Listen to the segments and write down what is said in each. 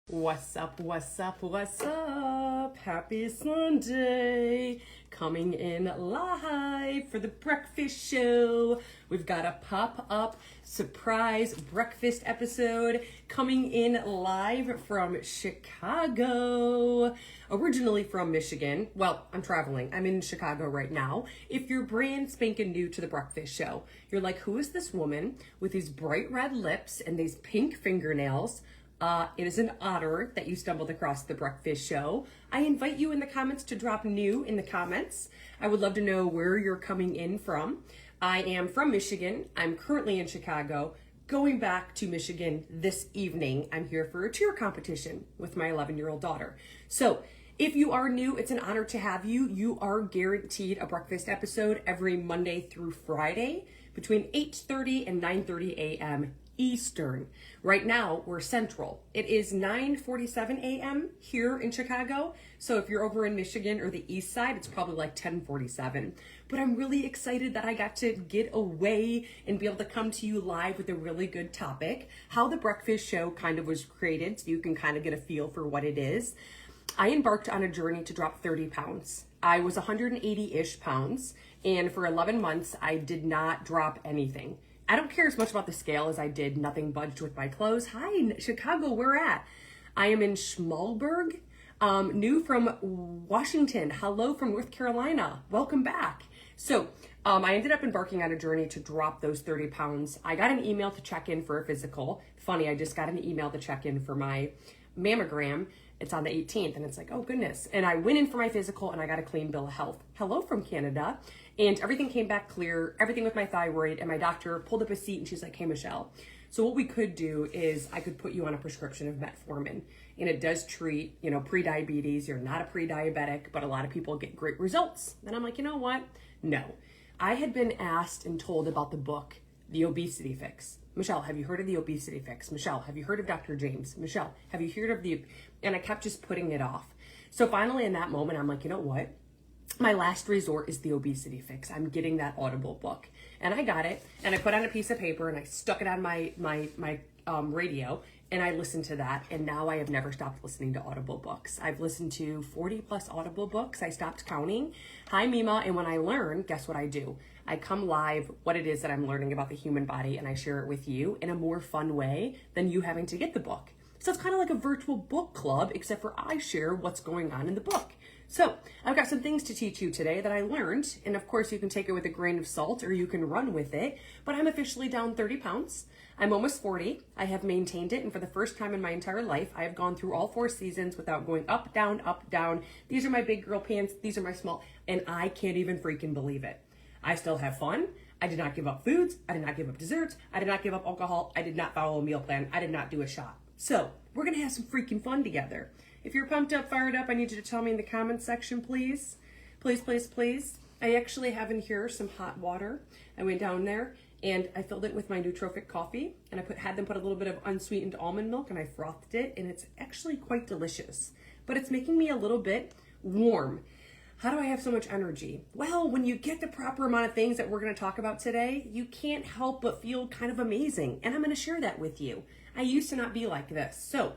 What's up, what's up, what's up? Happy Sunday! Coming in live for the breakfast show. We've got a pop-up surprise breakfast episode coming in live from Chicago. Originally from Michigan. Well, I'm traveling. I'm in Chicago right now. If you're brand spanking new to the breakfast show, you're like, who is this woman with these bright red lips and these pink fingernails? It is an honor that you stumbled across the breakfast show. I invite you in the comments to drop new in the comments. I would love to know where you're coming in from. I am from Michigan. I'm currently in Chicago, going back to Michigan this evening. I'm here for a cheer competition with my 11-year-old daughter. So if you are new, it's an honor to have you. You are guaranteed a breakfast episode every Monday through Friday between 8:30 and 9:30 a.m. Eastern. Right now, we're Central. It is 9:47 a.m. here in Chicago. So if you're over in Michigan or the East Side, it's probably like 10:47. But I'm really excited that I got to get away and be able to come to you live with a really good topic. How the breakfast show kind of was created, so you can kind of get a feel for what it is. I embarked on a journey to drop 30 pounds. I was 180-ish pounds, and for 11 months, I did not drop anything. I don't care as much about the scale as I did nothing budged with my clothes. Hi, Chicago, where at? I am in Schmalberg, new from Washington. Hello from North Carolina. Welcome back. So I ended up embarking on a journey to drop those 30 pounds. I got an email to check in for a physical. Funny, I just got an email to check in for my mammogram. It's on the 18th, and it's like, oh goodness. And I went in for my physical, and I got a clean bill of health. Hello from Canada. And everything came back clear, everything with my thyroid, and my doctor pulled up a seat, and she's like, hey, Michelle, so what we could do is I could put you on a prescription of metformin, and it does treat, pre-diabetes. You're not a pre-diabetic, but a lot of people get great results. And I'm like, you know what? No. I had been asked and told about the book, The Obesity Fix. Michelle, have you heard of The Obesity Fix? Michelle, have you heard of Dr. James? Michelle, have you heard of and I kept just putting it off. So finally in that moment, I'm like, you know what? My last resort is The Obesity Fix. I'm getting that Audible book. And I got it, and I put on a piece of paper, and I stuck it on my radio, and I listened to that, and now I have never stopped listening to Audible books. I've listened to 40 plus Audible books. I stopped counting. Hi, Mima. And when I learn, guess what I do? I come live what it is that I'm learning about the human body, and I share it with you in a more fun way than you having to get the book. So it's kind of like a virtual book club, except for I share what's going on in the book. So I've got some things to teach you today that I learned, and of course you can take it with a grain of salt or you can run with it, but I'm officially down 30 pounds. I'm almost 40. I have maintained it, and for the first time in my entire life, I have gone through all 4 seasons without going up, down, up, down. These are my big girl pants, these are my small, and I can't even freaking believe it. I still have fun. I did not give up foods. I did not give up desserts. I did not give up alcohol. I did not follow a meal plan. I did not do a shot. So we're going to have some freaking fun together. If you're pumped up, fired up, I need you to tell me in the comments section, please. Please, please, please. I actually have in here some hot water. I went down there and I filled it with my nootropic coffee, and I had them put a little bit of unsweetened almond milk, and I frothed it, and it's actually quite delicious. But it's making me a little bit warm. How do I have so much energy? Well, when you get the proper amount of things that we're going to talk about today, you can't help but feel kind of amazing. And I'm going to share that with you. I used to not be like this. So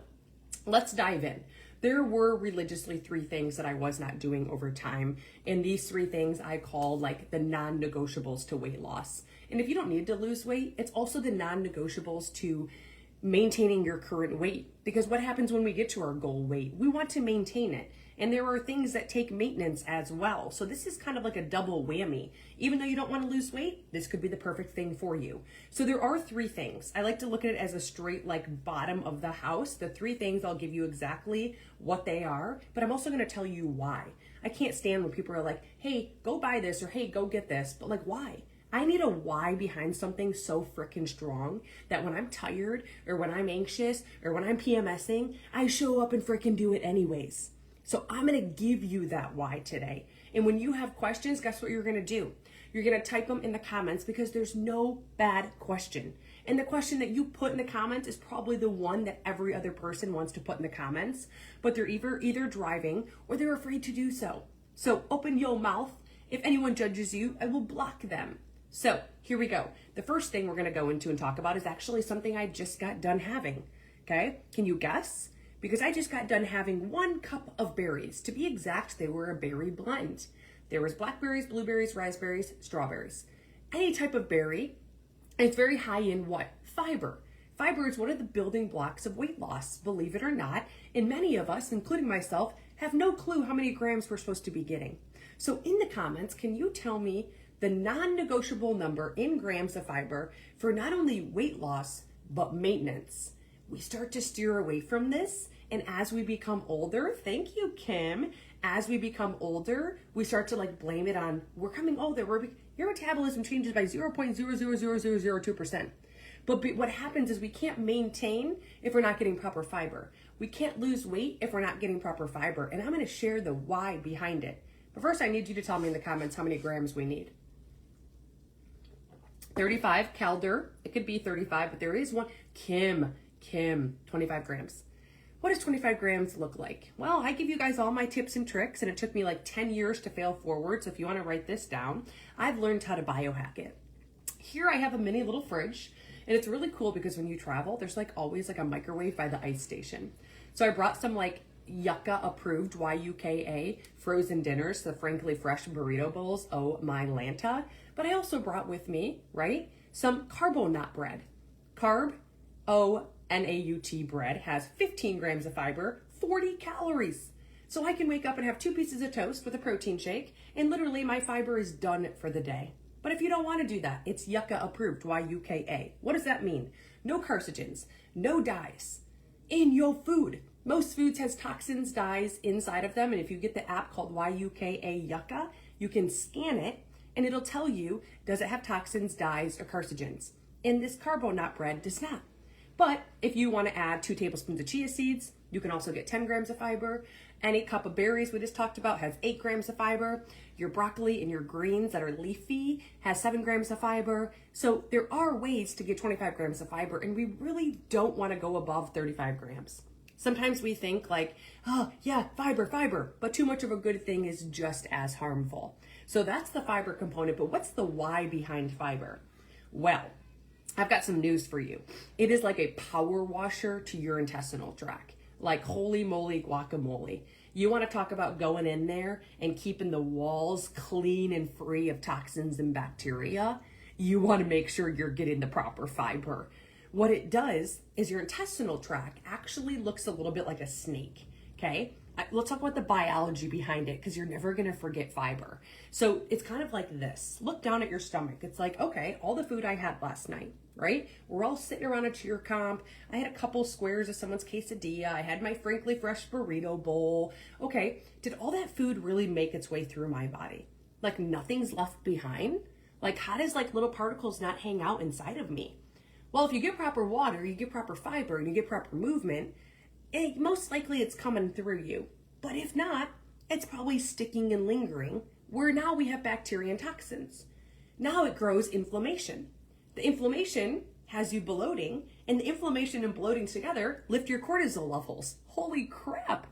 let's dive in. There were religiously 3 things that I was not doing over time. And these 3 things I call like the non-negotiables to weight loss. And if you don't need to lose weight, it's also the non-negotiables to maintaining your current weight. Because what happens when we get to our goal weight? We want to maintain it. And there are things that take maintenance as well. So this is kind of like a double whammy. Even though you don't want to lose weight, this could be the perfect thing for you. So there are 3 things. I like to look at it as a straight like bottom of the house. The 3 things, I'll give you exactly what they are, but I'm also going to tell you why. I can't stand when people are like, hey, go buy this, or hey, go get this. But like, why? I need a why behind something so freaking strong that when I'm tired or when I'm anxious or when I'm PMSing, I show up and freaking do it anyways. So I'm going to give you that why today. And when you have questions, guess what you're going to do? You're going to type them in the comments, because there's no bad question. And the question that you put in the comments is probably the one that every other person wants to put in the comments, but they're either driving or they're afraid to do so. So open your mouth. If anyone judges you, I will block them. So here we go. The first thing we're going to go into and talk about is actually something I just got done having. Okay? Can you guess? because I just got done having 1 cup of berries. To be exact, they were a berry blend. There was blackberries, blueberries, raspberries, strawberries. Any type of berry. And it's very high in what? Fiber. Fiber is one of the building blocks of weight loss, believe it or not. And many of us, including myself, have no clue how many grams we're supposed to be getting. So in the comments, can you tell me the non-negotiable number in grams of fiber for not only weight loss, but maintenance? We start to steer away from this. And as we become older, thank you, Kim. As we become older, we start to blame it on, we're coming older. Your metabolism changes by 0.000002%. But what happens is we can't maintain if we're not getting proper fiber. We can't lose weight if we're not getting proper fiber. And I'm going to share the why behind it. But first, I need you to tell me in the comments how many grams we need. 35, Calder. It could be 35, but there is one. Kim, 25 grams. What does 25 grams look like? Well, I give you guys all my tips and tricks, and it took me 10 years to fail forward. So if you want to write this down, I've learned how to biohack it. Here I have a mini little fridge, and it's really cool because when you travel, there's always a microwave by the ice station. So I brought some Yucca approved, YUKA, frozen dinners, the Frankly Fresh burrito bowls, oh my Lanta. But I also brought with me, some Carbonut bread. Carb, O-N-A-U-T bread has 15 grams of fiber, 40 calories. So I can wake up and have 2 pieces of toast with a protein shake, and literally my fiber is done for the day. But if you don't want to do that, it's Yucca approved, Y-U-K-A. What does that mean? No carcinogens, no dyes in your food. Most foods has toxins, dyes inside of them, and if you get the app called YUKA Yucca, you can scan it, and it'll tell you, does it have toxins, dyes, or carcinogens? And this Carbonut bread does not. But if you want to add 2 tablespoons of chia seeds, you can also get 10 grams of fiber. Any cup of berries we just talked about has 8 grams of fiber. Your broccoli and your greens that are leafy has 7 grams of fiber. So there are ways to get 25 grams of fiber, and we really don't want to go above 35 grams. Sometimes we think oh yeah, fiber, but too much of a good thing is just as harmful. So that's the fiber component, but what's the why behind fiber? Well, I've got some news for you. It is like a power washer to your intestinal tract. Holy moly guacamole. You want to talk about going in there and keeping the walls clean and free of toxins and bacteria? You want to make sure you're getting the proper fiber. What it does is your intestinal tract actually looks a little bit like a snake, okay? Let's talk about the biology behind it because you're never going to forget fiber. So it's kind of like this. Look down at your stomach. It's okay, all the food I had last night, right? We're all sitting around a cheer comp. I had a couple squares of someone's quesadilla. I had my Frankly Fresh burrito bowl. Okay, did all that food really make its way through my body? Nothing's left behind? How does little particles not hang out inside of me? Well, if you get proper water, you get proper fiber, and you get proper movement, most likely it's coming through you. But if not, it's probably sticking and lingering, where now we have bacteria and toxins. Now it grows inflammation. The inflammation has you bloating, and the inflammation and bloating together lift your cortisol levels. Holy crap.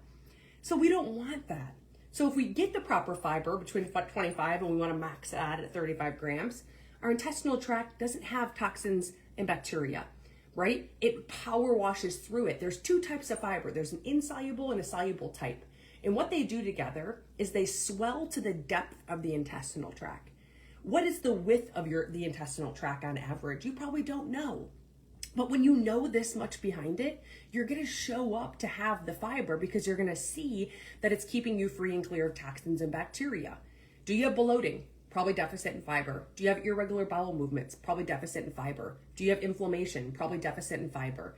So we don't want that. So if we get the proper fiber between 25 and we want to max that at 35 grams, our intestinal tract doesn't have toxins and bacteria, right? It power washes through it. There's 2 types of fiber. There's an insoluble and a soluble type. And what they do together is they swell to the depth of the intestinal tract. What is the width of the intestinal tract on average? You probably don't know. But when you know this much behind it, you're going to show up to have the fiber because you're going to see that it's keeping you free and clear of toxins and bacteria. Do you have bloating? Probably deficit in fiber. Do you have irregular bowel movements? Probably deficit in fiber. Do you have inflammation? Probably deficit in fiber.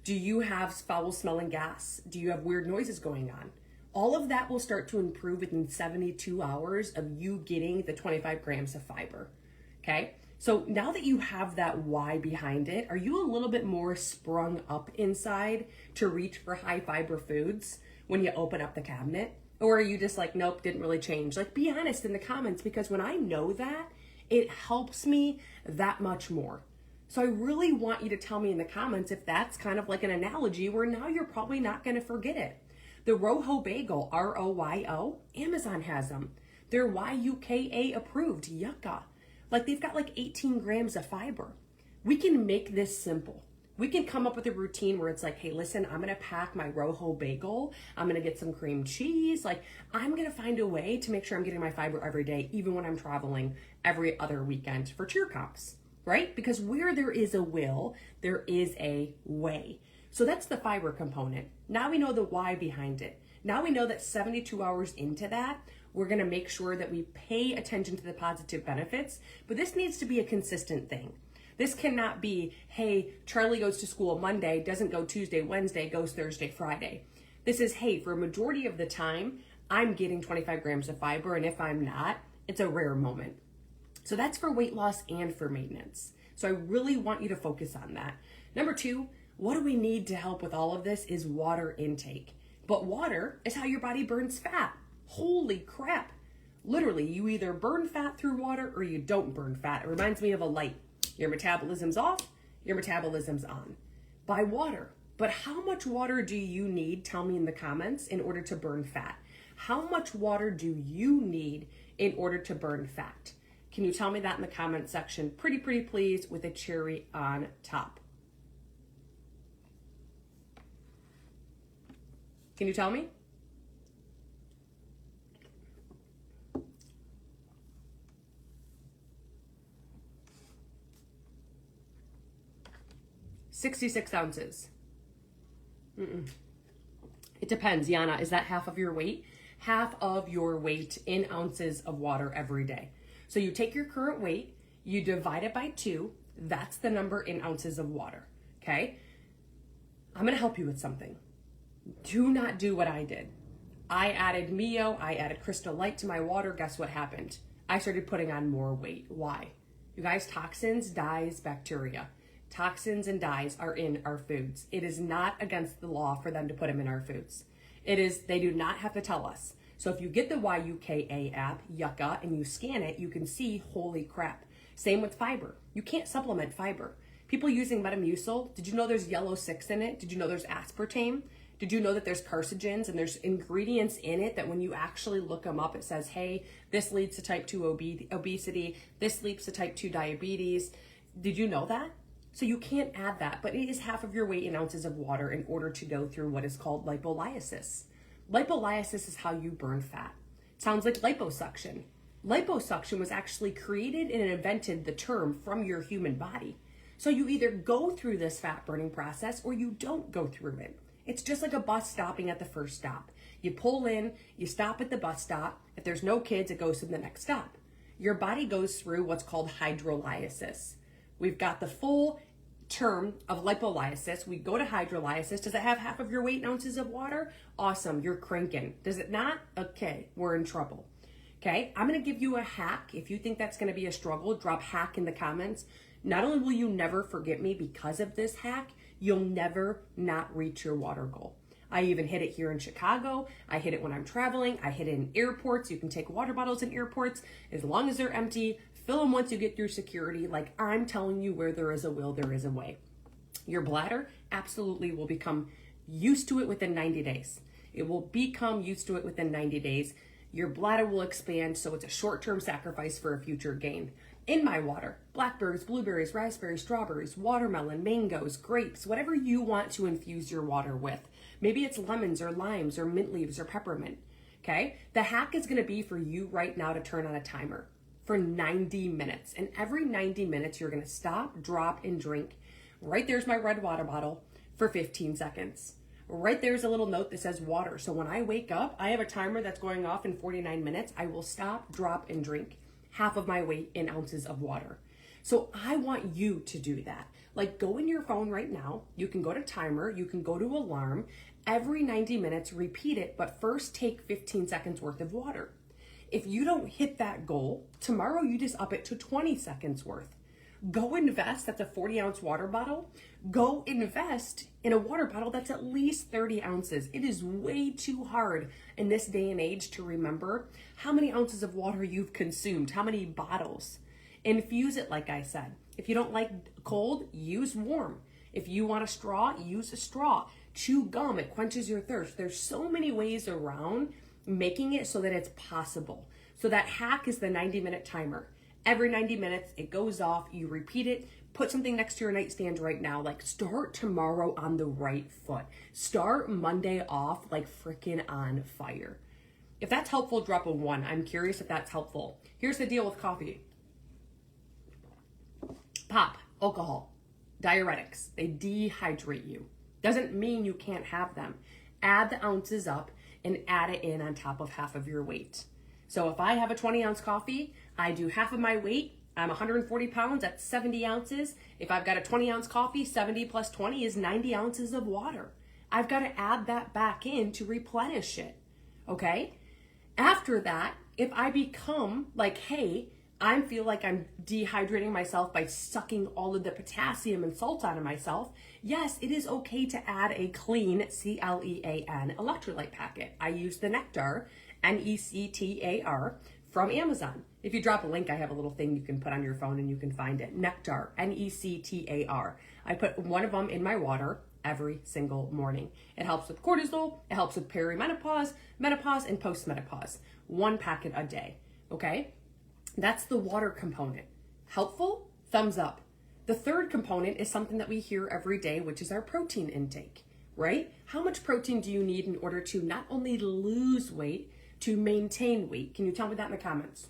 Do you have foul smelling gas? Do you have weird noises going on? All of that will start to improve within 72 hours of you getting the 25 grams of fiber, okay? So now that you have that why behind it, are you a little bit more sprung up inside to reach for high fiber foods when you open up the cabinet? Or are you just nope, didn't really change? Be honest in the comments, because when I know that, it helps me that much more. So I really want you to tell me in the comments if that's kind of an analogy where now you're probably not going to forget it. The Rojo Bagel, R-O-Y-O, Amazon has them. They're Y-U-K-A approved, Yucca. They've got 18 grams of fiber. We can make this simple. We can come up with a routine where it's like, hey, listen, I'm gonna pack my Rojo bagel. I'm gonna get some cream cheese. Like, I'm gonna find a way to make sure I'm getting my fiber every day, even when I'm traveling every other weekend for cheer comps, right? Because where there is a will, there is a way. So that's the fiber component. Now we know the why behind it. Now we know that 72 hours into that, we're gonna make sure that we pay attention to the positive benefits, but this needs to be a consistent thing. This cannot be, hey, Charlie goes to school Monday, doesn't go Tuesday, Wednesday, goes Thursday, Friday. This is, hey, for a majority of the time, I'm getting 25 grams of fiber, and if I'm not, it's a rare moment. So that's for weight loss and for maintenance. So I really want you to focus on that. Number two, what do we need to help with all of this is water intake. But water is how your body burns fat. Holy crap. Literally, you either burn fat through water or you don't burn fat. It reminds me of a light. Your metabolism's off, your metabolism's on. By water. But how much water do you need? Tell me in the comments in order to burn fat. How much water do you need in order to burn fat? Can you tell me that in the comment section? Pretty please with a cherry on top. Can you tell me? $66 ounces. It depends, Yana. Is that half of your weight? Half of your weight in ounces of water every day. So you take your current weight, you divide it by 2. That's the number in ounces of water. Okay? I'm going to help you with something. Do not do what I did. I added Mio, I added Crystal Light to my water. Guess what happened? I started putting on more weight. Why? You guys, toxins, dyes, bacteria. Toxins and dyes are in our foods. It is not against the law for them to put them in our foods. They do not have to tell us. So if you get the YUKA app, Yucca, and you scan it, you can see, holy crap. Same with fiber. You can't supplement fiber. People using Metamucil, did you know there's yellow 6 in it? Did you know there's aspartame? Did you know that there's carcinogens and there's ingredients in it that when you actually look them up, it says, hey, this leads to type 2 obesity, this leads to type 2 diabetes. Did you know that? So you can't add that, but it is half of your weight in ounces of water in order to go through what is called lipolysis. Lipolysis is how you burn fat. It sounds like liposuction. Liposuction was actually created and invented the term from your human body. So you either go through this fat burning process or you don't go through it. It's just like a bus stopping at the first stop. You pull in, you stop at the bus stop. If there's no kids, it goes to the next stop. Your body goes through what's called hydrolysis. We've got the full term of lipolysis. We go to hydrolysis. Does it have half of your weight in ounces of water? Awesome, you're cranking. Does it not? Okay, we're in trouble. Okay, I'm gonna give you a hack. If you think that's gonna be a struggle, drop hack in the comments. Not only will you never forget me because of this hack, you'll never not reach your water goal. I even hit it here in Chicago. I hit it when I'm traveling. I hit it in airports. You can take water bottles in airports as long as they're empty. Fill them once you get through security. Like I'm telling you, where there is a will, there is a way. Your bladder absolutely will become used to it within 90 days. It will become used to it within 90 days. Your bladder will expand, so it's a short-term sacrifice for a future gain. In my water, blackberries, blueberries, raspberries, strawberries, watermelon, mangoes, grapes, whatever you want to infuse your water with. Maybe it's lemons or limes or mint leaves or peppermint, okay? The hack is gonna be for you right now to turn on a timer for 90 minutes. And every 90 minutes, you're gonna stop, drop, and drink. Right there's my red water bottle for 15 seconds. Right there's a little note that says water. So when I wake up, I have a timer that's going off in 49 minutes. I will stop, drop, and drink half of my weight in ounces of water. So I want you to do that. Like go in your phone right now. You can go to timer, you can go to alarm. Every 90 minutes, repeat it, but first take 15 seconds worth of water. If you don't hit that goal, tomorrow you just up it to 20 seconds worth. Go invest, that's a 40-ounce water bottle. Go invest in a water bottle that's at least 30 ounces. It is way too hard in this day and age to remember how many ounces of water you've consumed, how many bottles. Infuse it, like I said. If you don't like cold, use warm. If you want a straw, use a straw. Chew gum, it quenches your thirst. There's so many ways around making it so that it's possible. So that hack is the 90-minute timer. Every 90 minutes, it goes off, you repeat it, put something next to your nightstand right now. Like, start tomorrow on the right foot. Start Monday off like freaking on fire. If that's helpful, drop a 1. I'm curious if that's helpful. Here's the deal with coffee. Pop, alcohol, diuretics, they dehydrate you. Doesn't mean you can't have them. Add the ounces up and add it in on top of half of your weight. So if I have a 20-ounce coffee, I do half of my weight. I'm 140 pounds, that's 70 ounces. If I've got a 20-ounce coffee, 70 plus 20 is 90 ounces of water. I've got to add that back in to replenish it, okay? After that, if I become like, hey, I feel like I'm dehydrating myself by sucking all of the potassium and salt out of myself, yes, it is okay to add a clean, C-L-E-A-N, electrolyte packet. I use the Nectar, Nectar, from Amazon. If you drop a link, I have a little thing you can put on your phone and you can find it. Nectar, Nectar. I put one of them in my water every single morning. It helps with cortisol, it helps with perimenopause, menopause, and postmenopause. 1 packet a day, okay? That's the water component. Helpful? Thumbs up. The third component is something that we hear every day, which is our protein intake, right? How much protein do you need in order to not only lose weight, to maintain weight? Can you tell me that in the comments?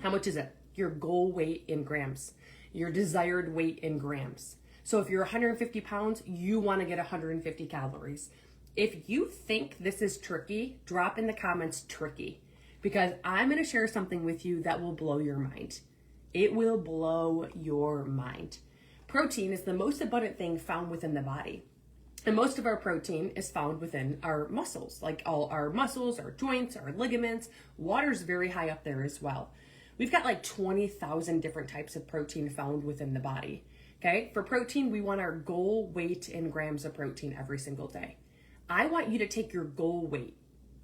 How much is it? Your goal weight in grams, your desired weight in grams. So if you're 150 pounds, you want to get 150 calories. If you think this is tricky, drop in the comments tricky, because I'm going to share something with you that will blow your mind. It will blow your mind. Protein is the most abundant thing found within the body. And most of our protein is found within our muscles, like all our muscles, our joints, our ligaments. Water's very high up there as well. We've got like 20,000 different types of protein found within the body. Okay, for protein, we want our goal weight in grams of protein every single day. I want you to take your goal weight,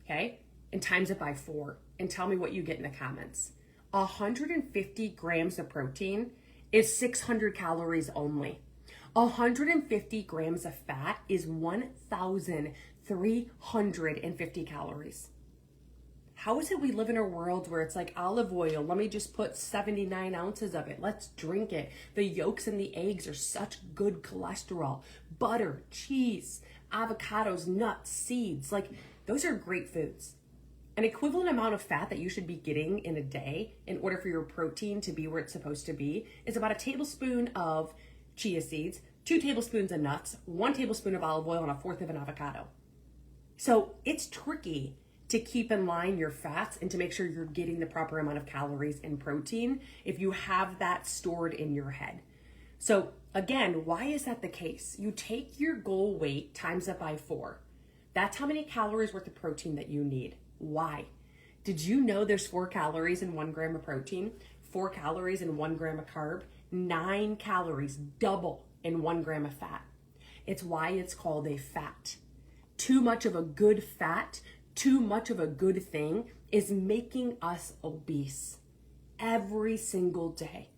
okay, and times it by 4 and tell me what you get in the comments. 150 grams of protein is 600 calories only. 150 grams of fat is 1,350 calories. How is it we live in a world where it's like olive oil, let me just put 79 ounces of it, let's drink it. The yolks and the eggs are such good cholesterol. Butter, cheese, avocados, nuts, seeds, like those are great foods. An equivalent amount of fat that you should be getting in a day in order for your protein to be where it's supposed to be is about a tablespoon of chia seeds, 2 tablespoons of nuts, 1 tablespoon of olive oil, and 1/4 of an avocado. So it's tricky to keep in line your fats and to make sure you're getting the proper amount of calories and protein if you have that stored in your head. So again, why is that the case? You take your goal weight times it by 4. That's how many calories worth of protein that you need. Why? Did you know there's 4 calories in 1 gram of protein, 4 calories in 1 gram of carb, 9 calories, double in 1 gram of fat? It's why it's called a fat. Too much of a good fat, too much of a good thing is making us obese every single day.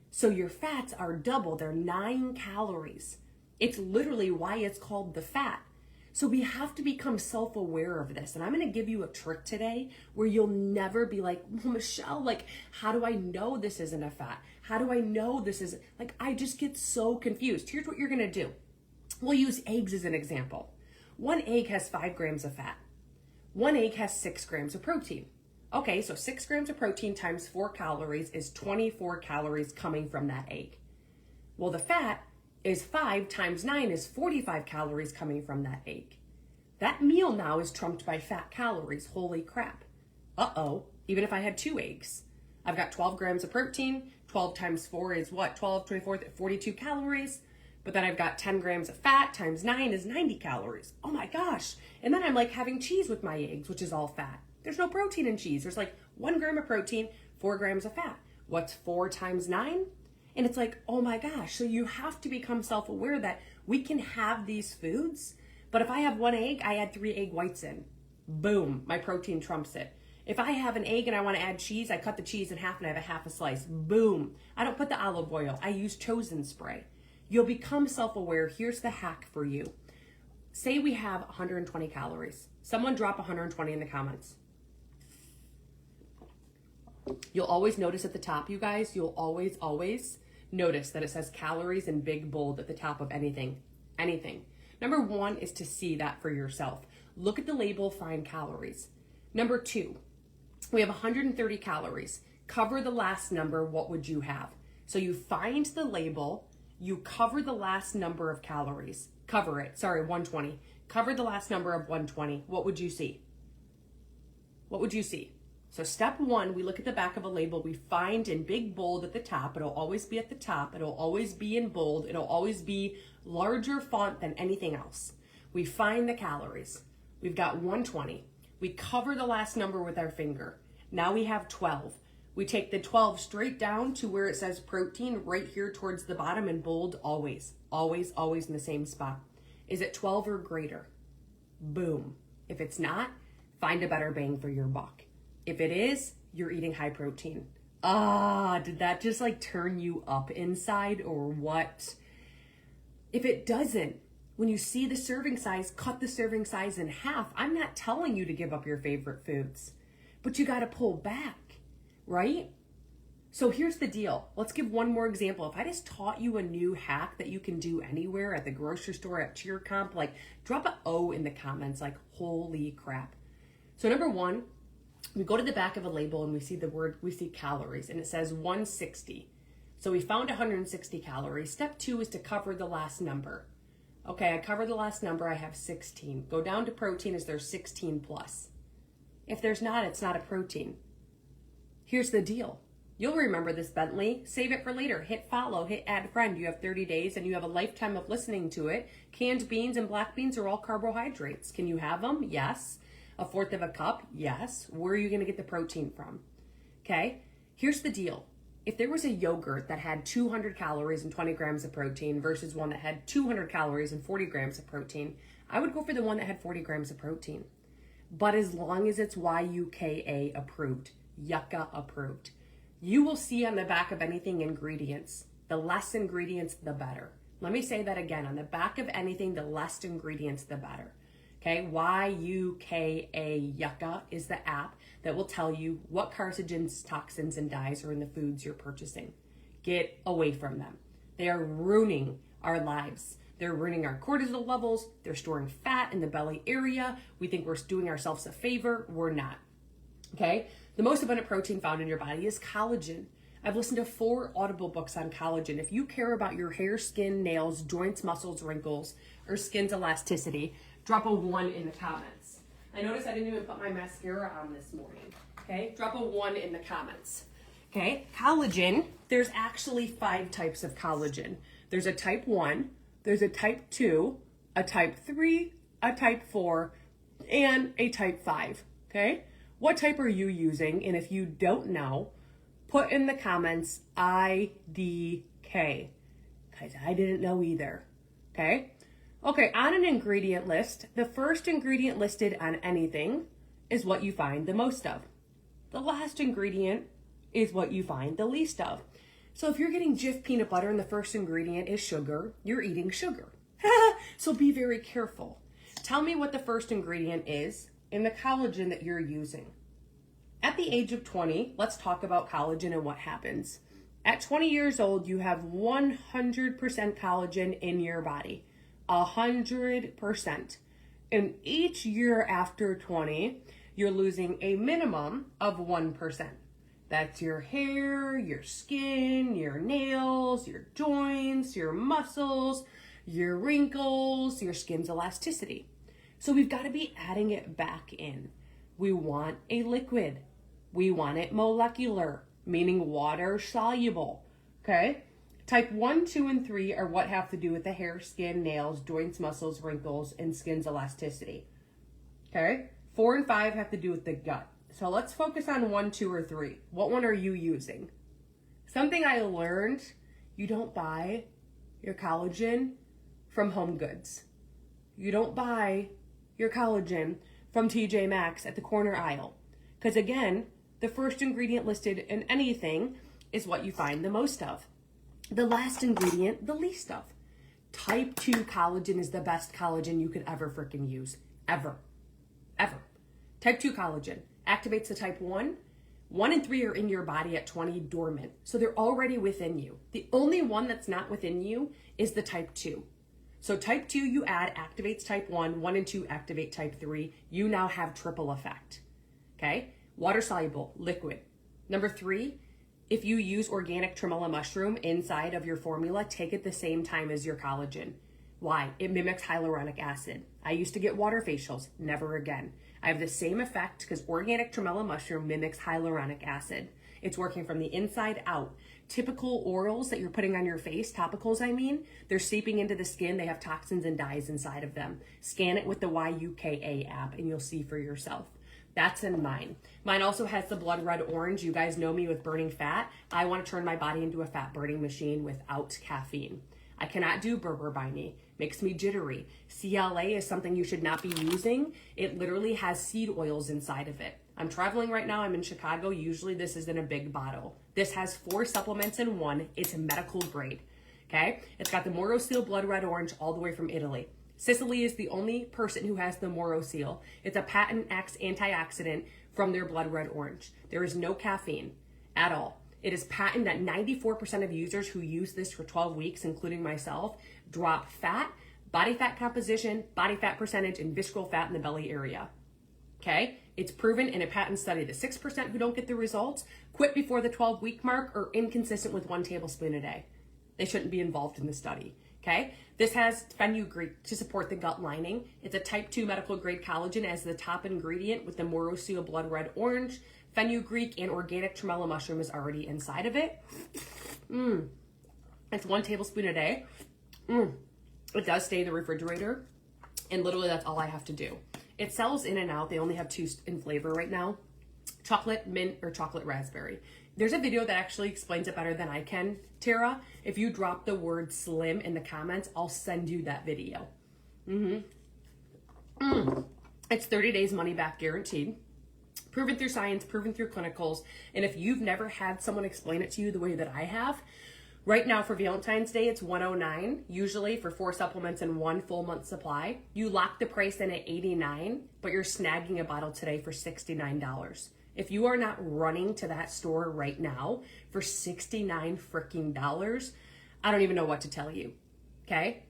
So your fats are double, they're 9 calories. It's literally why it's called the fat. So we have to become self-aware of this. And I'm gonna give you a trick today where you'll never be like, well, Michelle, like, how do I know this isn't a fat? How do I know this is, like, I just get so confused. Here's what you're gonna do. We'll use eggs as an example. 1 egg has 5 grams of fat. 1 egg has 6 grams of protein. Okay, so 6 grams of protein times 4 calories is 24 calories coming from that egg. Well, the fat is 5 times 9 is 45 calories coming from that egg. That meal now is trumped by fat calories. Holy crap. Uh-oh, even if I had 2 eggs. I've got 12 grams of protein. 12 times 4 is what? 12, 24, 42 calories. But then I've got 10 grams of fat times 9 is 90 calories. Oh my gosh. And then I'm like having cheese with my eggs, which is all fat. There's no protein in cheese. There's like 1 gram of protein, 4 grams of fat. What's 4 times 9? And it's like, oh my gosh. So you have to become self-aware that we can have these foods, but if I have 1 egg, I add 3 egg whites in. Boom, my protein trumps it. If I have an egg and I want to add cheese, I cut the cheese in half and I have a half a slice. Boom. I don't put the olive oil. I use Chosen spray. You'll become self-aware. Here's the hack for you. Say we have 120 calories. Someone drop 120 in the comments. You'll always notice at the top, you guys, you'll always notice that it says calories in big bold at the top of anything. Number one is to see that for yourself. Look at the label, find calories. Number two, we have 130 calories. Cover the last number, what would you have? So you find the label, you cover the last number of calories. 120. Cover the last number of 120. What would you see? What would you see? So step one, we look at the back of a label, we find in big bold at the top, it'll always be at the top, it'll always be in bold, it'll always be larger font than anything else. We find the calories. We've got 120. We cover the last number with our finger. Now we have 12. We take the 12 straight down to where it says protein right here towards the bottom in bold, always in the same spot. Is it 12 or greater? Boom. If it's not, find a better bang for your buck. If it is, you're eating high protein. Did that just like turn you up inside or what? If it doesn't, when you see the serving size, cut the serving size in half. I'm not telling you to give up your favorite foods, but you got to pull back, right? So here's the deal. Let's give one more example. If I just taught you a new hack that you can do anywhere, at the grocery store, at cheer comp, like drop a O in the comments, like holy crap. So number one, we go to the back of a label and we see calories and it says 160. So we found 160 calories. Step two is to cover the last number. Okay, I covered the last number, I have 16. Go down to protein, is there 16 plus? If there's not, it's not a protein. Here's the deal. You'll remember this, Bentley. Save it for later. Hit follow, hit add friend. You have 30 days and you have a lifetime of listening to it. Canned beans and black beans are all carbohydrates. Can you have them? Yes. A fourth of a cup? Yes. Where are you going to get the protein from? Okay, here's the deal. If there was a yogurt that had 200 calories and 20 grams of protein versus one that had 200 calories and 40 grams of protein, I would go for the one that had 40 grams of protein. But as long as it's YUKA approved, Yucca approved, you will see on the back of anything ingredients. The less ingredients, the better. Let me say that again. On the back of anything, the less ingredients, the better. Okay, YUKA, Yucca, is the app that will tell you what carcinogens, toxins, and dyes are in the foods you're purchasing. Get away from them. They are ruining our lives. They're ruining our cortisol levels. They're storing fat in the belly area. We think we're doing ourselves a favor. We're not. Okay, the most abundant protein found in your body is collagen. I've listened to 4 Audible books on collagen. If you care about your hair, skin, nails, joints, muscles, wrinkles, or skin's elasticity, drop a 1 in the comments. I noticed I didn't even put my mascara on this morning. Okay, drop a 1 in the comments. Okay, collagen, there's actually 5 types of collagen. There's a type 1, there's a type 2, a type 3, a type 4, and a type 5. Okay, what type are you using? And if you don't know, put in the comments IDK, because I didn't know either. Okay, on an ingredient list, the first ingredient listed on anything is what you find the most of. The last ingredient is what you find the least of. So if you're getting Jif peanut butter and the first ingredient is sugar, you're eating sugar. So be very careful. Tell me what the first ingredient is in the collagen that you're using. At the age of 20, let's talk about collagen and what happens. At 20 years old, you have 100% collagen in your body. 100%. And each year after 20, you're losing a minimum of 1%. That's your hair, your skin, your nails, your joints, your muscles, your wrinkles, your skin's elasticity. So we've got to be adding it back in. We want a liquid. We want it molecular, meaning water soluble. Okay? Type 1, 2, and 3 are what have to do with the hair, skin, nails, joints, muscles, wrinkles, and skin's elasticity. Okay? 4 and 5 have to do with the gut. So let's focus on 1, 2, or 3. What one are you using? Something I learned, you don't buy your collagen from Home Goods. You don't buy your collagen from TJ Maxx at the corner aisle. Because again, the first ingredient listed in anything is what you find the most of. The last ingredient, the least of. Type 2 collagen is the best collagen you could ever freaking use. Ever. Type 2 collagen activates the type 1, 1 in 3 are in your body at 20 dormant. So they're already within you. The only one that's not within you is the type 2. So type 2 you add activates type 1, 1 and 2 activate type 3. You now have triple effect. Okay? Water soluble, liquid. Number 3, if you use organic tremella mushroom inside of your formula, take it the same time as your collagen. Why? It mimics hyaluronic acid. I used to get water facials, never again. I have the same effect because organic tremella mushroom mimics hyaluronic acid. It's working from the inside out. Typical orals that you're putting on your face, topicals I mean, they're seeping into the skin. They have toxins and dyes inside of them. Scan it with the YUKA app and you'll see for yourself. That's in mine. Mine also has the blood red orange. You guys know me with burning fat. I want to turn my body into a fat burning machine without caffeine. I cannot do Berber by me. Makes me jittery. CLA is something you should not be using. It literally has seed oils inside of it. I'm traveling right now. I'm in Chicago. Usually this is in a big bottle. This has 4 supplements in one. It's medical grade. Okay? It's got the Moro Seal blood red orange all the way from Italy. Sicily is the only person who has the Moro Seal. It's a patent X antioxidant from their blood red orange. There is no caffeine at all. It is patent that 94% of users who use this for 12 weeks, including myself, drop fat, body fat composition, body fat percentage, and visceral fat in the belly area. Okay? It's proven in a patent study that 6% who don't get the results quit before the 12-week mark or inconsistent with 1 tablespoon a day. They shouldn't be involved in the study. Okay? This has fenugreek to support the gut lining. It's a type 2 medical grade collagen as the top ingredient with the Moro Seal blood red orange. Fenugreek and organic tremella mushroom is already inside of it. It's 1 tablespoon a day. It does stay in the refrigerator. And literally that's all I have to do. It sells in and out. They only have 2 in flavor right now. Chocolate, mint, or chocolate raspberry. There's a video that actually explains it better than I can, Tara. If you drop the word slim in the comments, I'll send you that video. It's 30 days money back guaranteed. Proven through science, proven through clinicals. And if you've never had someone explain it to you the way that I have, right now for Valentine's Day, it's $109, usually for 4 supplements and 1 full month supply. You lock the price in at $89, but you're snagging a bottle today for $69. If you are not running to that store right now for $69 freaking dollars, I don't even know what to tell you. Okay?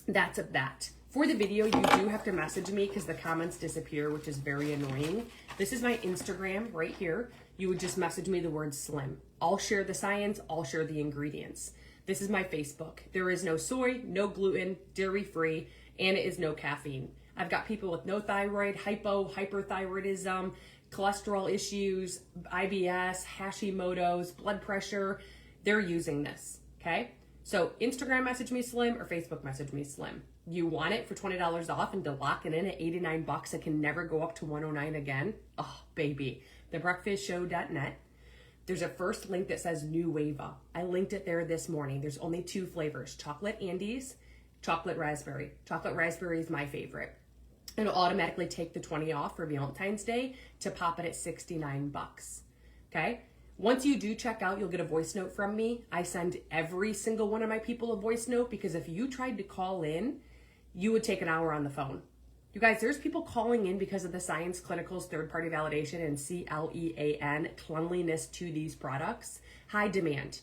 That's that. For the video, you do have to message me because the comments disappear, which is very annoying. This is my Instagram right here. You would just message me the word slim. I'll share the science, I'll share the ingredients. This is my Facebook. There is no soy, no gluten, dairy-free, and it is no caffeine. I've got people with no thyroid, hypothyroidism, cholesterol issues, IBS, Hashimoto's, blood pressure. They're using this, okay? So Instagram message me slim or Facebook message me slim. You want it for $20 off and to lock it in at $89, it can never go up to $109 again. Oh, baby. Thebreakfastshow.net. There's a first link that says New Wava. I linked it there this morning. There's only 2 flavors, chocolate Andes, chocolate raspberry. Chocolate raspberry is my favorite. It'll automatically take the 20 off for Valentine's Day to pop it at $69. Okay? Once you do check out, you'll get a voice note from me. I send every single one of my people a voice note because if you tried to call in, you would take an hour on the phone. You guys, there's people calling in because of the science, clinicals, third-party validation, and CLEAN, cleanliness to these products. High demand.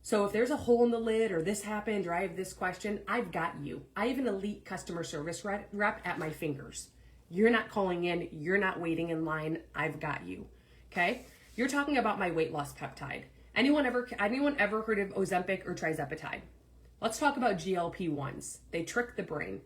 So if there's a hole in the lid or this happened or I have this question, I've got you. I have an elite customer service rep at my fingers. You're not calling in. You're not waiting in line. I've got you. Okay? You're talking about my weight loss peptide. Anyone ever heard of Ozempic or Trizepatide? Let's talk about GLP-1s. They trick the brain.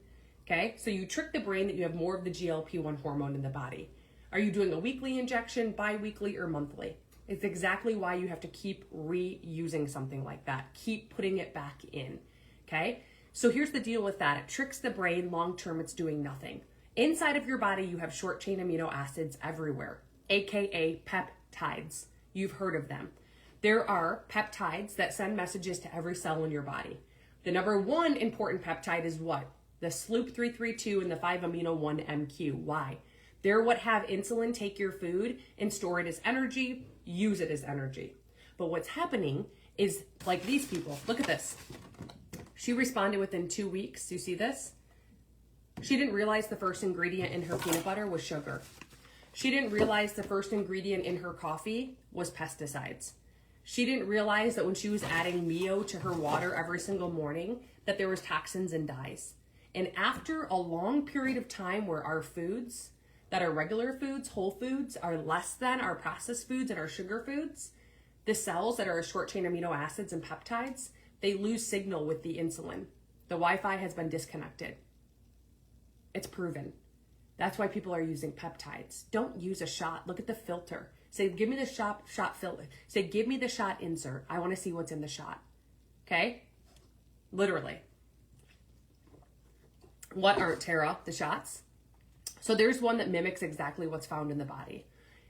Okay? So you trick the brain that you have more of the GLP-1 hormone in the body. Are you doing a weekly injection, bi-weekly, or monthly? It's exactly why you have to keep reusing something like that. Keep putting it back in, okay? So here's the deal with that. It tricks the brain. Long term, it's doing nothing. Inside of your body, you have short chain amino acids everywhere, AKA peptides. You've heard of them. There are peptides that send messages to every cell in your body. The number 1 important peptide is what? The Sloop 332 and the 5-amino-1-MQ. Why? They're what have insulin take your food and store it as energy, use it as energy. But what's happening is like these people. Look at this. She responded within 2 weeks. You see this? She didn't realize the first ingredient in her peanut butter was sugar. She didn't realize the first ingredient in her coffee was pesticides. She didn't realize that when she was adding Mio to her water every single morning, that there was toxins and dyes. And after a long period of time where our foods, that are regular foods, whole foods, are less than our processed foods and our sugar foods, the cells that are short chain amino acids and peptides, they lose signal with the insulin. The Wi-Fi has been disconnected. It's proven. That's why people are using peptides. Don't use a shot. Look at the filter. Say, give me the shot filter. Say, give me the shot insert. I want to see what's in the shot. Okay? Literally. What aren't, Tara? The shots? So there's one that mimics exactly what's found in the body.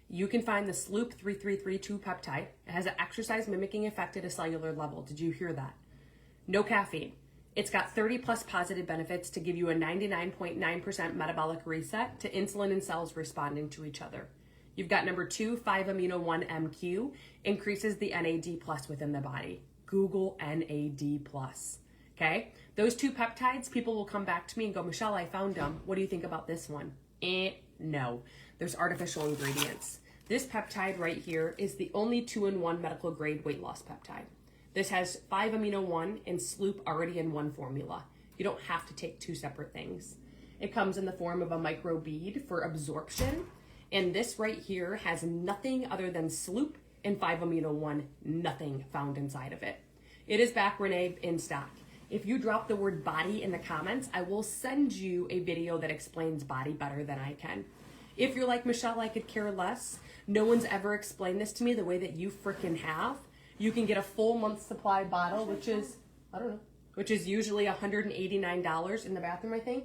You can find the Sloop 3332 peptide. It has an exercise mimicking effect at a cellular level. Did you hear that? No caffeine. It's got 30 plus positive benefits to give you a 99.9% metabolic reset to insulin and cells responding to each other. You've got number 2, 5-amino-1-MQ, increases the NAD plus within the body. Google NAD plus. Okay? Those 2 peptides, people will come back to me and go, Michelle, I found them. What do you think about this one? No. There's artificial ingredients. This peptide right here is the only 2-in-1 medical grade weight loss peptide. This has 5-amino-1 and Sloop already in one formula. You don't have to take 2 separate things. It comes in the form of a micro bead for absorption. And this right here has nothing other than Sloop and 5-amino-1, nothing found inside of it. It is back, Renee, in stock. If you drop the word body in the comments, I will send you a video that explains body better than I can. If you're like, Michelle, I could care less. No one's ever explained this to me the way that you freaking have. You can get a full month supply bottle, which is, which is usually $189 in the bathroom, I think.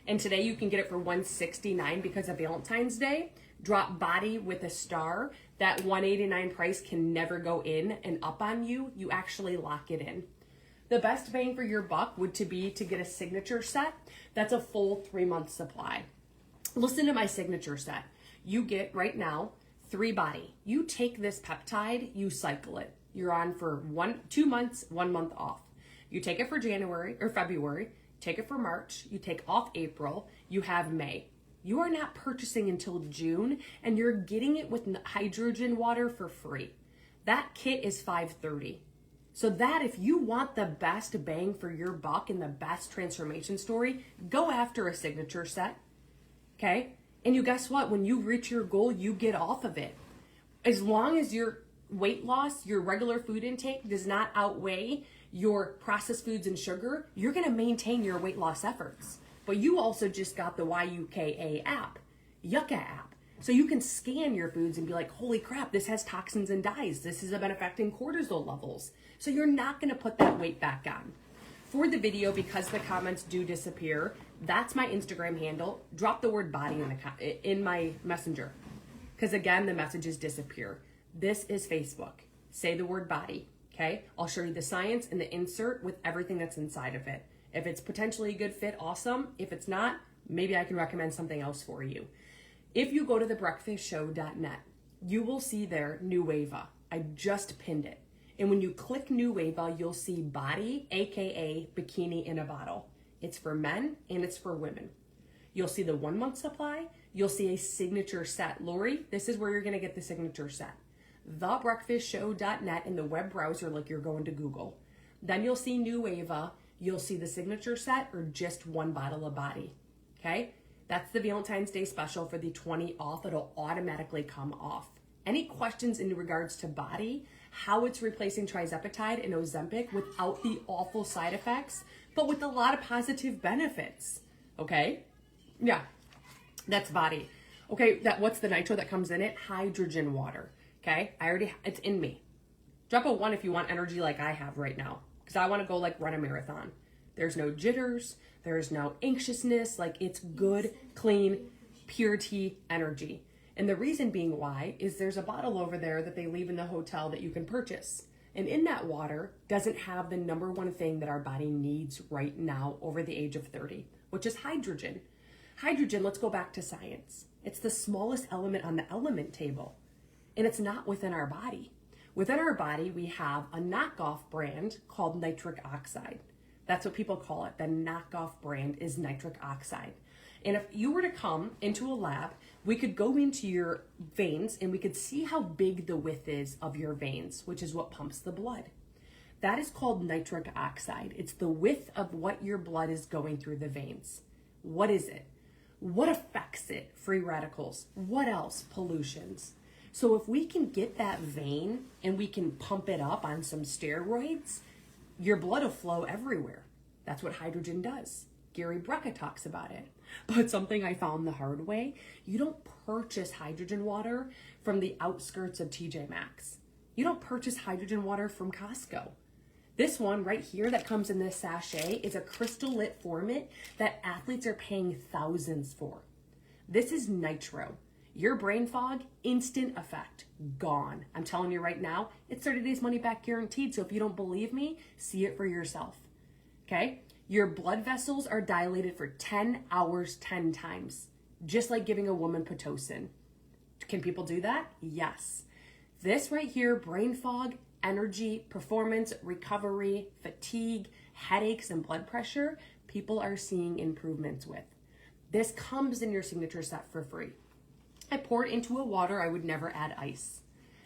And today you can get it for $169 because of Valentine's Day. Drop body with a star. That $189 price can never go in and up on you. You actually lock it in. The best bang for your buck would be to get a signature set. That's a full 3-month supply. Listen to my signature set. You get right now 3 body. You take this peptide, you cycle it. You're on for 2 months, 1 month off. You take it for January or February, take it for March, you take off April, you have May. You are not purchasing until June, and you're getting it with hydrogen water for free. That kit is $530. So that if you want the best bang for your buck and the best transformation story, go after a signature set. Okay? And you guess what? When you reach your goal, you get off of it. As long as your weight loss, your regular food intake does not outweigh your processed foods and sugar, you're going to maintain your weight loss efforts. But you also just got the YUKA app, Yucca app. So you can scan your foods and be like, holy crap, this has toxins and dyes. This has been affecting cortisol levels. So you're not going to put that weight back on. For the video, because the comments do disappear, that's my Instagram handle. Drop the word body in my messenger. Because again, the messages disappear. This is Facebook. Say the word body, okay? I'll show you the science and the insert with everything that's inside of it. If it's potentially a good fit, awesome. If it's not, maybe I can recommend something else for you. If you go to thebreakfastshow.net, you will see there Nueva. I just pinned it. And when you click Nueva, you'll see body, AKA bikini in a bottle. It's for men and it's for women. You'll see the 1 month supply. You'll see a signature set. Lori, this is where you're going to get the signature set. Thebreakfastshow.net in the web browser like you're going to Google. Then you'll see Nueva. You'll see the signature set or just 1 bottle of body. Okay? That's the Valentine's Day special for the 20 off. It'll automatically come off. Any questions in regards to body, how it's replacing trizepatide and Ozempic without the awful side effects, but with a lot of positive benefits. Okay? Yeah, that's body. Okay, what's the nitro that comes in it? Hydrogen water. Okay, it's in me. Drop a 1 if you want energy like I have right now, because I want to go like run a marathon. There's no jitters. There's no anxiousness. Like, it's good, clean, purity energy. And the reason being why is there's a bottle over there that they leave in the hotel that you can purchase. And in that water doesn't have the number 1 thing that our body needs right now over the age of 30, which is hydrogen. Hydrogen, let's go back to science. It's the smallest element on the element table, and it's not within our body. Within our body, we have a knockoff brand called nitric oxide. That's what people call it. The knockoff brand is nitric oxide. And if you were to come into a lab, we could go into your veins and we could see how big the width is of your veins, which is what pumps the blood. That is called nitric oxide. It's the width of what your blood is going through the veins. What is it? What affects it? Free radicals. What else? Pollutions. So if we can get that vein and we can pump it up on some steroids, your blood will flow everywhere. That's what hydrogen does. Gary Brecka talks about it. But something I found the hard way, you don't purchase hydrogen water from the outskirts of TJ Maxx. You don't purchase hydrogen water from Costco. This one right here that comes in this sachet is a crystal lit format that athletes are paying thousands for. This is nitro. Your brain fog, instant effect, gone. I'm telling you right now, it's 30 days money back guaranteed. So if you don't believe me, see it for yourself. Okay? Your blood vessels are dilated for 10 hours, 10 times, just like giving a woman Pitocin. Can people do that? Yes. This right here, brain fog, energy, performance, recovery, fatigue, headaches, and blood pressure, people are seeing improvements with. This comes in your signature set for free. I pour it into a water. I would never add ice.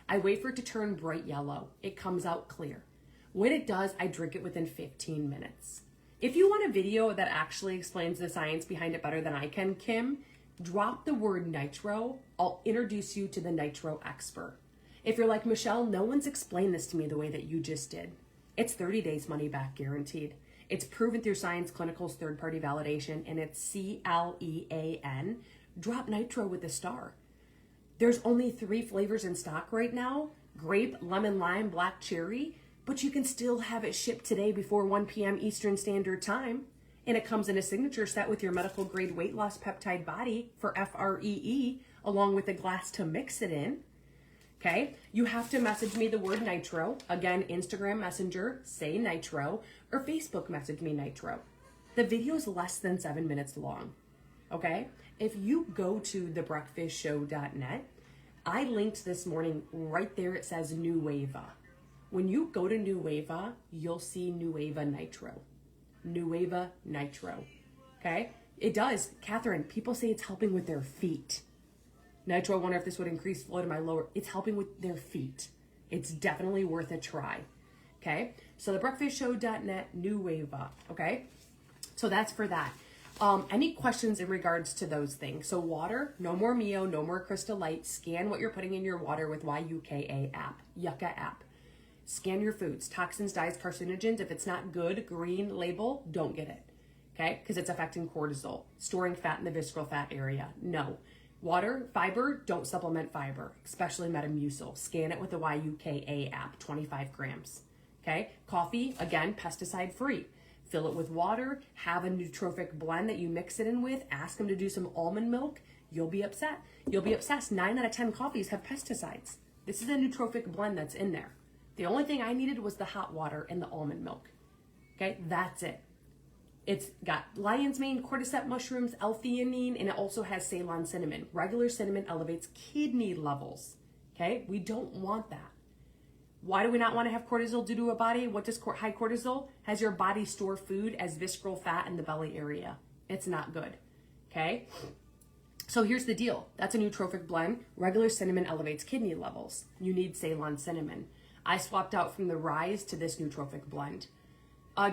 I wait for it to turn bright yellow. It comes out clear. When it does, I drink it within 15 minutes. If you want a video that actually explains the science behind it better than I can, Kim, drop the word nitro. I'll introduce you to the nitro expert. If you're like, Michelle, no one's explained this to me the way that you just did. It's 30 days money back guaranteed. It's proven through Science Clinical's third-party validation, and it's CLEAN. Drop nitro with a star. There's only 3 flavors in stock right now: grape, lemon, lime, black cherry, but you can still have it shipped today before 1 p.m. Eastern Standard Time. And it comes in a signature set with your medical grade weight loss peptide body for FREE, along with a glass to mix it in. Okay, you have to message me the word nitro. Again, Instagram Messenger, say nitro, or Facebook message me nitro. The video is less than 7 minutes long. Okay, if you go to thebreakfastshow.net, I linked this morning right there. It says Nueva. When you go to Nueva, you'll see Nueva Nitro. Nueva Nitro. Okay, it does. Catherine, people say it's helping with their feet. Nitro, I wonder if this would increase flow to my lower. It's helping with their feet. It's definitely worth a try. Okay, so thebreakfastshow.net, Nueva. Okay, so that's for that. Any questions in regards to those things? So water, no more Mio, no more Crystal Light. Scan what you're putting in your water with YUKA app, Yucca app. Scan your foods, toxins, dyes, carcinogens. If it's not good, green label, don't get it. Okay, because it's affecting cortisol, storing fat in the visceral fat area. No. Water, fiber, don't supplement fiber, especially Metamucil. Scan it with the YUKA app, 25 grams. Okay, coffee, again, pesticide free. Fill it with water, have a nootropic blend that you mix it in with, ask them to do some almond milk. You'll be upset. You'll be obsessed. 9 out of 10 coffees have pesticides. This is a nootropic blend that's in there. The only thing I needed was the hot water and the almond milk. Okay, that's it. It's got lion's mane, cordyceps mushrooms, L-theanine, and it also has Ceylon cinnamon. Regular cinnamon elevates kidney levels. Okay, we don't want that. Why do we not want to have cortisol due to a body? What does high cortisol? Has your body store food as visceral fat in the belly area. It's not good. Okay, so here's the deal. That's a nootropic blend. Regular cinnamon elevates kidney levels. You need Ceylon cinnamon. I swapped out from the Rise to this nootropic blend.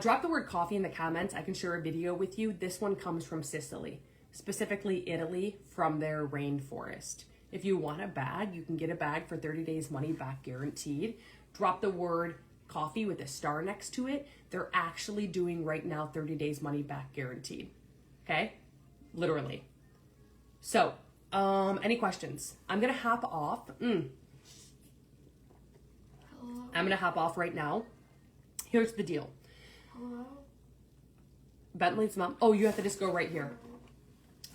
Drop the word coffee in the comments. I can share a video with you. This one comes from Sicily, specifically Italy, from their rainforest. If you want a bag, you can get a bag for 30 days money back guaranteed. Drop the word coffee with a star next to it. They're actually doing right now 30 days money back guaranteed. Okay? Literally. So, any questions? I'm going to hop off. I'm going to hop off right now. Here's the deal. Hello? Bentley's mom. Oh, you have to just go right here.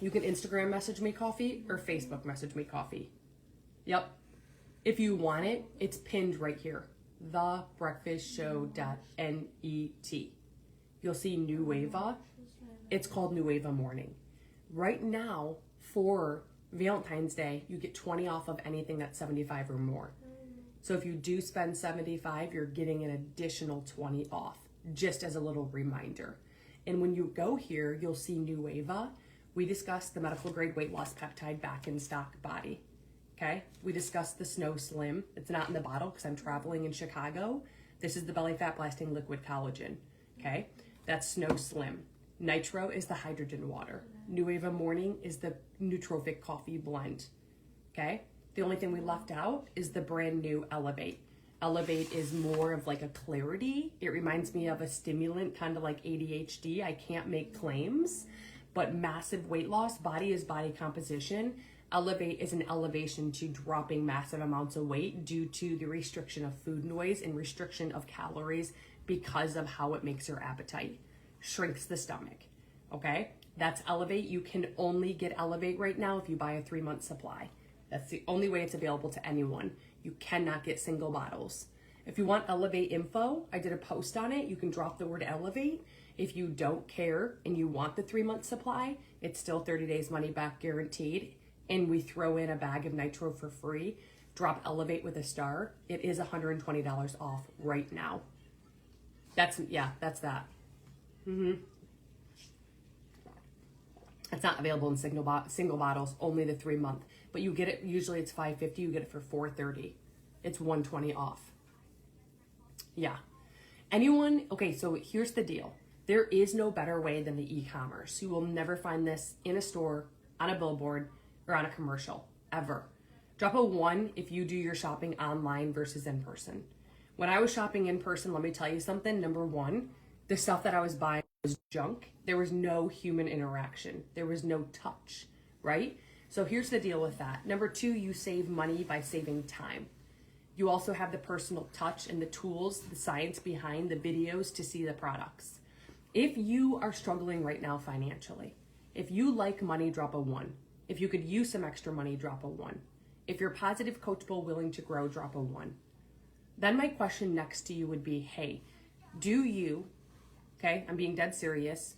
You can Instagram message me coffee or Facebook message me coffee. Yep. If you want it, it's pinned right here. Thebreakfastshow.net. You'll see Nueva. It's called Nueva Morning. Right now, for Valentine's Day, you get 20 off of anything that's 75 or more. So if you do spend 75, you're getting an additional 20 off, just as a little reminder. And when you go here, you'll see Nueva. We discussed the medical grade weight loss peptide back in stock body. Okay. We discussed the Snow Slim. It's not in the bottle because I'm traveling in Chicago. This is the belly fat blasting liquid collagen. Okay. That's Snow Slim. Nitro is the hydrogen water. Nueva Morning is the nootropic coffee blend. Okay. The only thing we left out is the brand new Elevate. Elevate is more of like a clarity. It reminds me of a stimulant, kind of like ADHD. I can't make claims, but massive weight loss, body is body composition. Elevate is an elevation to dropping massive amounts of weight due to the restriction of food noise and restriction of calories because of how it makes your appetite. Shrinks the stomach. Okay, that's Elevate. You can only get Elevate right now if you buy a 3-month supply. That's the only way it's available to anyone. You cannot get single bottles. If you want Elevate info, I did a post on it. You can drop the word Elevate. If you don't care and you want the 3-month supply, it's still 30 days money back guaranteed. And we throw in a bag of Nitro for free. Drop Elevate with a star. It is $120 off right now. That's that. It's not available in single bottles, only the 3-month. But you get it, usually it's $5.50, you get it for $4.30. It's $120 off. Yeah. Okay, so here's the deal. There is no better way than the e-commerce. You will never find this in a store, on a billboard, or on a commercial, ever. Drop a 1 if you do your shopping online versus in person. When I was shopping in person, let me tell you something. Number 1, the stuff that I was buying was junk. There was no human interaction. There was no touch, right? So here's the deal with that. Number 2, you save money by saving time. You also have the personal touch and the tools, the science behind the videos to see the products. If you are struggling right now financially, if you like money, drop a 1. If you could use some extra money, drop a 1. If you're positive, coachable, willing to grow, drop a 1. Then my question next to you would be, hey, do you, okay, I'm being dead serious,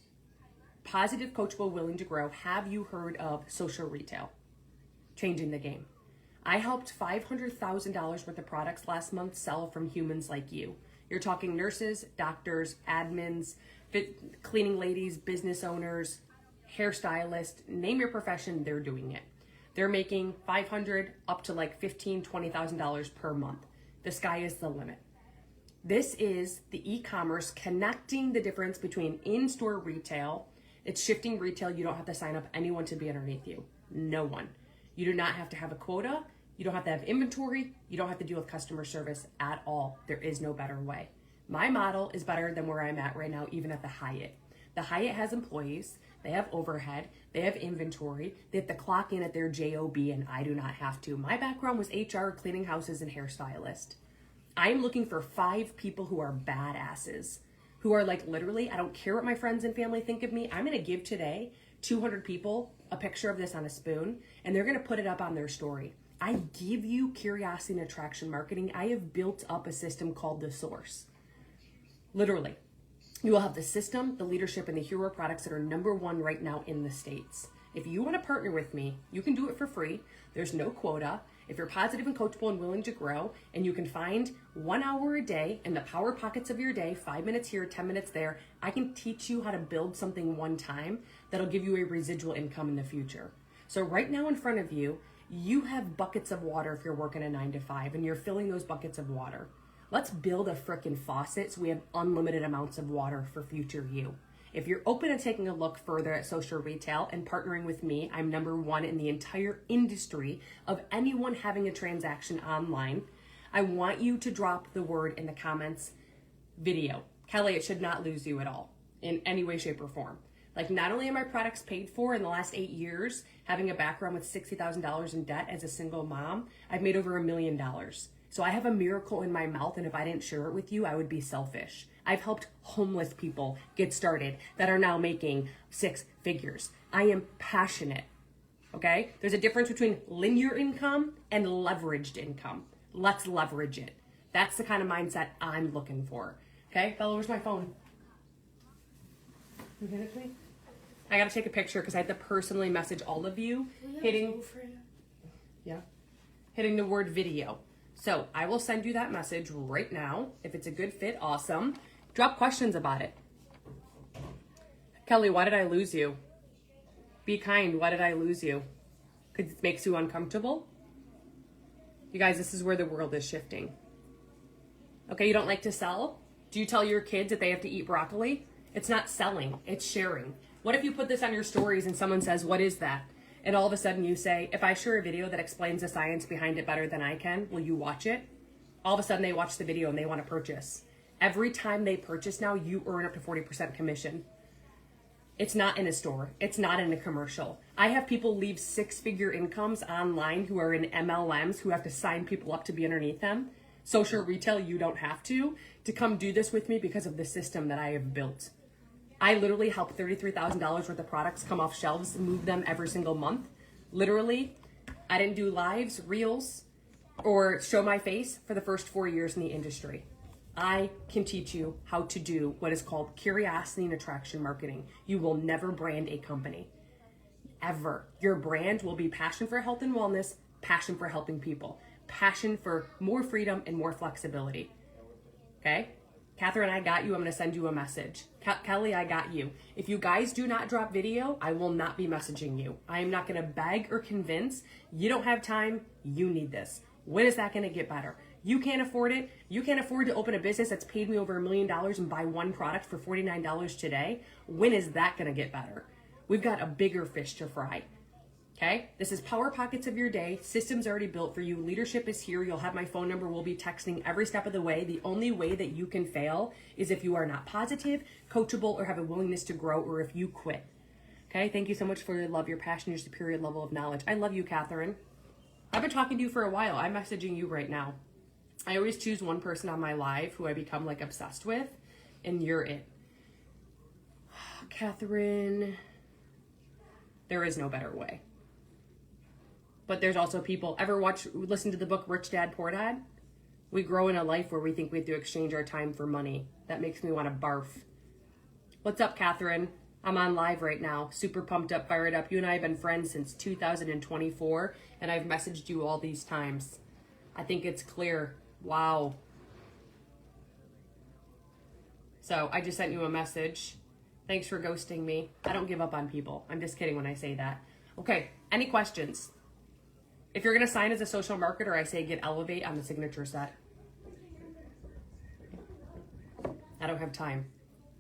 positive, coachable, willing to grow, have you heard of social retail? Changing the game. I helped $500,000 worth of products last month sell from humans like you. You're talking nurses, doctors, admins, cleaning ladies, business owners, hairstylists, name your profession, they're doing it. They're making $500 up to like $15,000, $20,000 per month. The sky is the limit. This is the e-commerce connecting the difference between in-store retail. It's shifting retail. You don't have to sign up anyone to be underneath you. No one. You do not have to have a quota. You don't have to have inventory. You don't have to deal with customer service at all. There is no better way. My model is better than where I'm at right now, even at the Hyatt. The Hyatt has employees. They have overhead. They have inventory. They have to clock in at their job, and I do not have to. My background was HR, cleaning houses, and hairstylist. I am looking for 5 people who are badasses, who are like literally, I don't care what my friends and family think of me. I'm going to give today 200 people a picture of this on a spoon, and they're going to put it up on their story. I give you curiosity and attraction marketing. I have built up a system called The Source. Literally. You will have the system, the leadership, and the hero products that are number 1 right now in the States. If you want to partner with me, you can do it for free. There's no quota. If you're positive and coachable and willing to grow, and you can find 1 hour a day in the power pockets of your day, 5 minutes here, 10 minutes there, I can teach you how to build something one time that'll give you a residual income in the future. So right now in front of you, you have buckets of water if you're working a 9 to 5, and you're filling those buckets of water. Let's build a frickin' faucet so we have unlimited amounts of water for future you. If you're open to taking a look further at social retail and partnering with me, I'm number 1 in the entire industry of anyone having a transaction online. I want you to drop the word in the comments, video. Kelly, it should not lose you at all in any way, shape, or form. Like, not only are my products paid for in the last 8 years, having a background with $60,000 in debt as a single mom, I've made over $1 million. So I have a miracle in my mouth, and if I didn't share it with you, I would be selfish. I've helped homeless people get started that are now making 6 figures. I am passionate, okay? There's a difference between linear income and leveraged income. Let's leverage it. That's the kind of mindset I'm looking for, okay? Bella, where's my phone? You get it to me? I gotta take a picture because I have to personally message all of you hitting the word video. So I will send you that message right now. If it's a good fit, awesome. Drop questions about it. Kelly, why did I lose you? Be kind. Why did I lose you? Because it makes you uncomfortable? You guys, this is where the world is shifting. Okay, you don't like to sell? Do you tell your kids that they have to eat broccoli? It's not selling, it's sharing. What if you put this on your stories and someone says, what is that? And all of a sudden you say, if I share a video that explains the science behind it better than I can, will you watch it? All of a sudden they watch the video and they want to purchase. Every time they purchase now, you earn up to 40% commission. It's not in a store. It's not in a commercial. I have people leave 6-figure incomes online who are in MLMs who have to sign people up to be underneath them. Social retail, you don't have to come do this with me because of the system that I have built. I literally help $33,000 worth of products come off shelves and move them every single month. Literally, I didn't do lives, reels, or show my face for the first 4 years in the industry. I can teach you how to do what is called curiosity and attraction marketing. You will never brand a company, ever. Your brand will be passion for health and wellness, passion for helping people, passion for more freedom and more flexibility. Okay? Catherine, I got you. I'm going to send you a message. Kelly, I got you. If you guys do not drop video, I will not be messaging you. I am not going to beg or convince. You don't have time. You need this. When is that going to get better? You can't afford it. You can't afford to open a business that's paid me over $1 million and buy one product for $49 today. When is that going to get better? We've got a bigger fish to fry. Okay? This is Power Pockets of your day. Systems already built for you. Leadership is here. You'll have my phone number. We'll be texting every step of the way. The only way that you can fail is if you are not positive, coachable, or have a willingness to grow, or if you quit. Okay? Thank you so much for your love, your passion, your superior level of knowledge. I love you, Catherine. I've been talking to you for a while. I'm messaging you right now. I always choose one person on my live who I become like obsessed with, and you're it. Catherine, there is no better way. But there's also people, listen to the book Rich Dad, Poor Dad? We grow in a life where we think we have to exchange our time for money. That makes me want to barf. What's up, Catherine? I'm on live right now. Super pumped up, fired up. You and I have been friends since 2024, and I've messaged you all these times. I think it's clear. Wow. So I just sent you a message. Thanks for ghosting me. I don't give up on people. I'm just kidding when I say that. Okay, any questions? If you're going to sign as a social marketer, I say get Elevate on the signature set. I don't have time.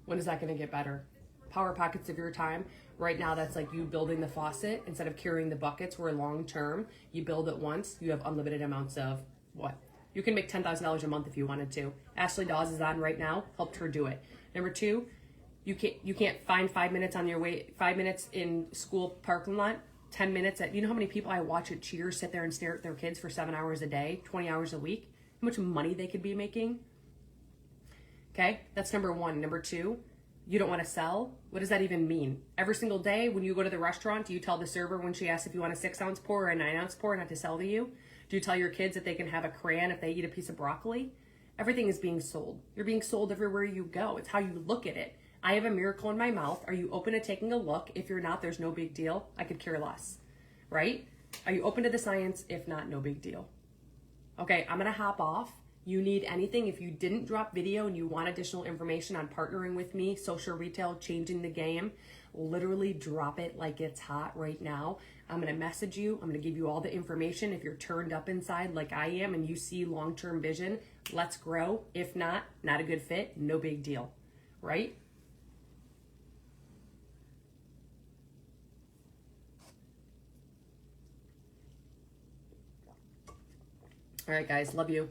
When is that going to get better? Power Pockets of your time. Right now, that's like you building the faucet. Instead of carrying the buckets, where long term, you build it once, you have unlimited amounts of what? You can make $10,000 a month if you wanted to. Ashley Dawes is on right now. Helped her do it. Number 2, you can't find 5 minutes on your way, 5 minutes in school parking lot, 10 minutes at, you know how many people I watch at Cheers sit there and stare at their kids for 7 hours a day, 20 hours a week? How much money they could be making? Okay, that's number 1. Number 2, you don't want to sell? What does that even mean? Every single day when you go to the restaurant, do you tell the server when she asks if you want a 6-ounce pour or a 9-ounce pour not to sell to you? Do you tell your kids that they can have a crayon if they eat a piece of broccoli? Everything is being sold. You're being sold everywhere you go. It's how you look at it. I have a miracle in my mouth. Are you open to taking a look? If you're not, there's no big deal. I could care less, right? Are you open to the science? If not, no big deal. Okay, I'm going to hop off. You need anything. If you didn't drop video and you want additional information on partnering with me, social retail, changing the game, literally drop it like it's hot right now. I'm going to message you. I'm going to give you all the information. If you're turned up inside like I am and you see long-term vision, let's grow. If not, not a good fit, no big deal, right? All right, guys, love you.